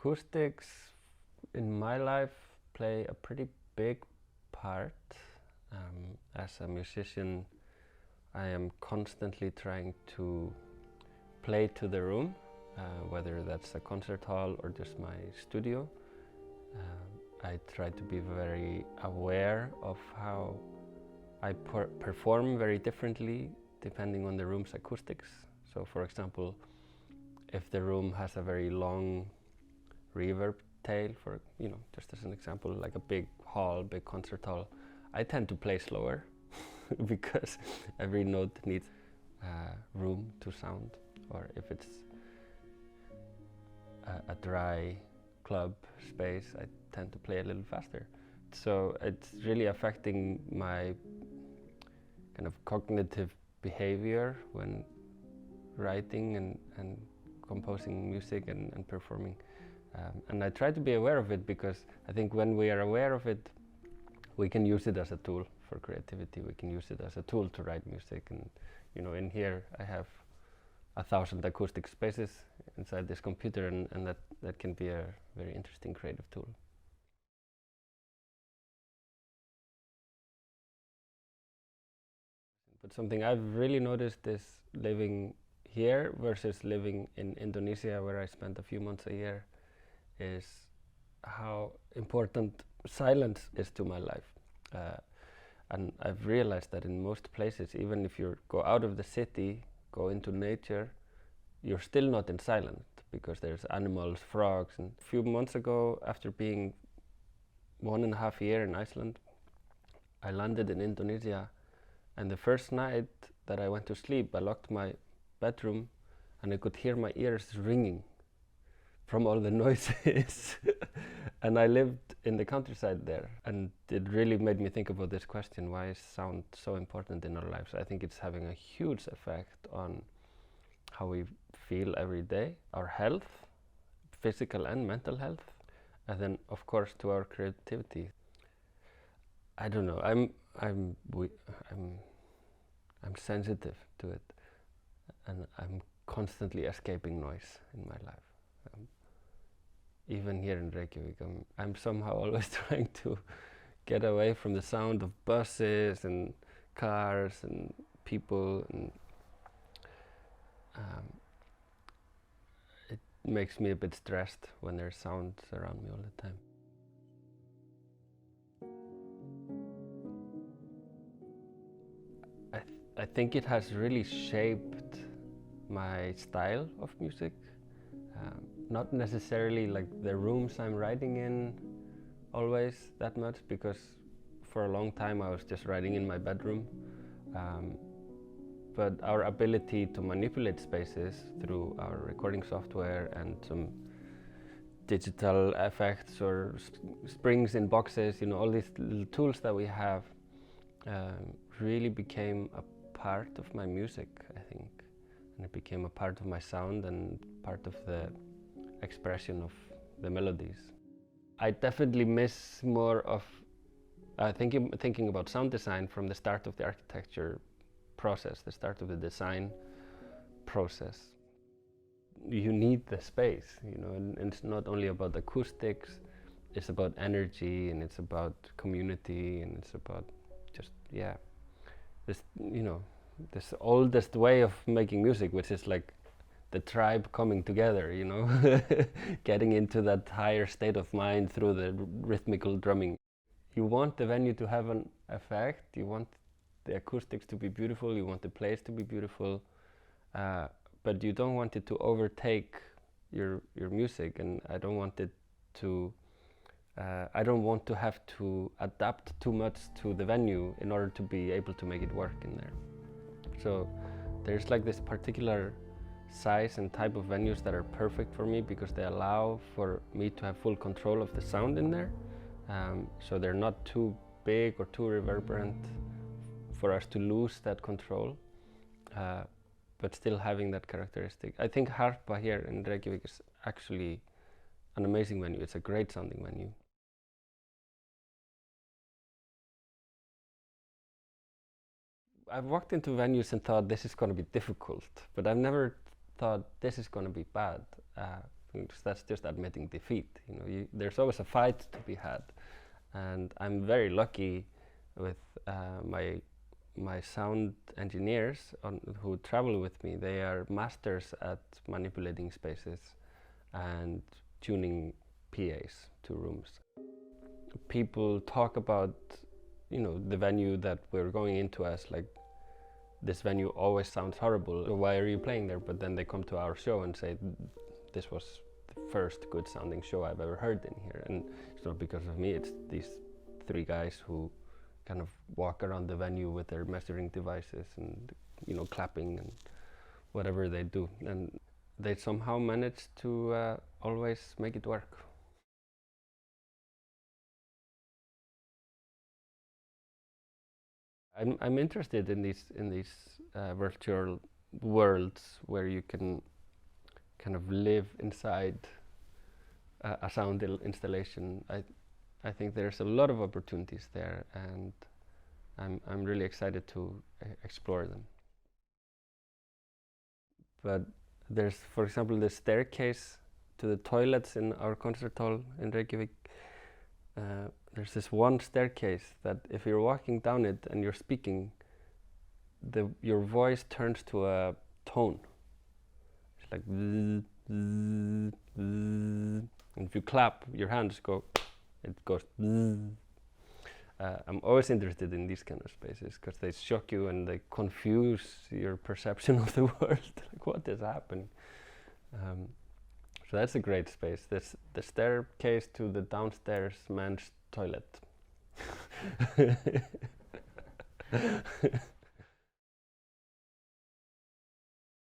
Acoustics in my life play a pretty big part. As a musician, I am constantly trying to play to the room, whether that's a concert hall or just my studio. I try to be very aware of how I perform very differently depending on the room's acoustics. So for example, if the room has a very long reverb tail, for just as an example, like a big hall, big concert hall, I tend to play slower because every note needs room to sound. Or if it's a dry club space, I tend to play a little faster. So it's really affecting my kind of cognitive behavior when writing and composing music and performing. And I try to be aware of it because I think when we are aware of it, we can use it as a tool for creativity. We can use it as a tool to write music. And in here I have 1,000 acoustic spaces inside this computer, and that can be a very interesting creative tool. But something I've really noticed is living here versus living in Indonesia, where I spent a few months a year, is how important silence is to my life. And I've realized that in most places, even if you go out of the city, go into nature, you're still not in silence because there's animals, frogs. And a few months ago, after being 1.5 years in Iceland, I landed in Indonesia, and the first night that I went to sleep, I locked my bedroom and I could hear my ears ringing from all the noises. And I lived in the countryside there, and it really made me think about this question: why is sound so important in our lives? I think it's having a huge effect on how we feel every day, our health, physical and mental health, and then of course to our creativity. I don't know, I'm sensitive to it, and I'm constantly escaping noise in my life. Even here in Reykjavík, I'm somehow always trying to get away from the sound of buses and cars and people, and it makes me a bit stressed when there's sounds around me all the time. I think it has really shaped my style of music. Not necessarily like the rooms I'm writing in always that much, because for a long time I was just writing in my bedroom. But our ability to manipulate spaces through our recording software and some digital effects or springs in boxes, all these little tools that we have, really became a part of my music, I think. And it became a part of my sound and part of the expression of the melodies. I definitely miss more of thinking about sound design from the start of the architecture process, the start of the design process. You need the space, and it's not only about acoustics, it's about energy, and it's about community, and it's about just, this oldest way of making music, which is like the tribe coming together, getting into that higher state of mind through the rhythmical drumming. You want the venue to have an effect, you want the acoustics to be beautiful, you want the place to be beautiful, but you don't want it to overtake your music, and I don't want it to I don't want to have to adapt too much to the venue in order to be able to make it work in there. So there's like this particular size and type of venues that are perfect for me because they allow for me to have full control of the sound in there. So they're not too big or too reverberant for us to lose that control, but still having that characteristic. I think Harpa here in Reykjavík is actually an amazing venue. It's a great sounding venue. I've walked into venues and thought this is going to be difficult, but I've never thought this is going to be bad. because that's just admitting defeat. You know, there's always a fight to be had, and I'm very lucky with my sound engineers who travel with me. They are masters at manipulating spaces and tuning PAs to rooms. People talk about, you know, the venue that we're going into as like, this venue always sounds horrible, why are you playing there? But then they come to our show and say, this was the first good sounding show I've ever heard in here. And it's not because of me, it's these 3 guys who kind of walk around the venue with their measuring devices and, you know, clapping and whatever they do. And they somehow manage to always make it work. I'm interested in these virtual worlds where you can kind of live inside a sound installation. I think there's a lot of opportunities there, and I'm really excited to explore them. But there's, for example, the staircase to the toilets in our concert hall in Reykjavík. There's this one staircase that if you're walking down it and you're speaking, your voice turns to a tone. It's like zzz, zzz, zzz. And if you clap, your hands go, it goes zzz. I'm always interested in these kind of spaces because they shock you and they confuse your perception of the world. Like, what is happening? So that's a great space. The staircase to the downstairs men's toilet.